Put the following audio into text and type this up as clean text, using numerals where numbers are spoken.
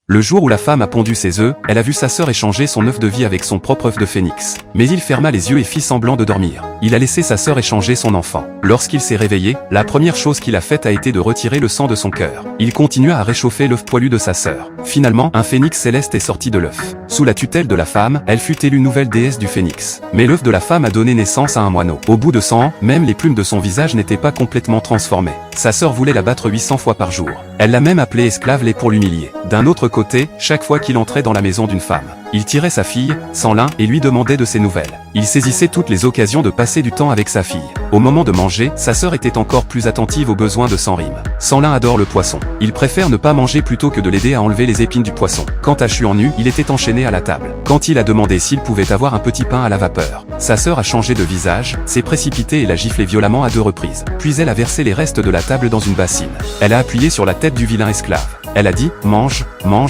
Le jour où la femme a pondu ses œufs, elle a vu sa sœur échanger son œuf de vie avec son propre œuf de phénix. Mais il ferma les yeux et fit semblant de dormir. Il a laissé sa sœur échanger son enfant. Lorsqu'il s'est réveillé, la première chose qu'il a faite a été de retirer le sang de son cœur. Il continua à réchauffer l'œuf poilu de sa sœur. Finalement, un phénix céleste est sorti de l'œuf. Sous la tutelle de la femme, elle fut élue nouvelle déesse du phénix. Mais l'œuf de la femme a donné naissance à un moineau. Au bout de 100 ans, même les plumes de son visage n'étaient pas complètement transformées. Sa sœur voulait la battre 800 fois par jour. Elle l'a même appelé esclave pour l'humilier. D'un autre côté, chaque fois qu'il entrait dans la maison d'une femme, il tirait sa fille, sans lin, et lui demandait de ses nouvelles. Il saisissait toutes les occasions de passer du temps avec sa fille. Au moment de manger, sa sœur était encore plus attentive aux besoins de Sanrim. Sanlin adore le poisson. Il préfère ne pas manger plutôt que de l'aider à enlever les épines du poisson. Quant à Chuan-Nu, il était enchaîné à la table. Quand il a demandé s'il pouvait avoir un petit pain à la vapeur, sa sœur a changé de visage, s'est précipitée et l'a giflé violemment à 2 reprises. Puis elle a versé les restes de la table dans une bassine. Elle a appuyé sur la tête du vilain esclave. Elle a dit « Mange, mange ».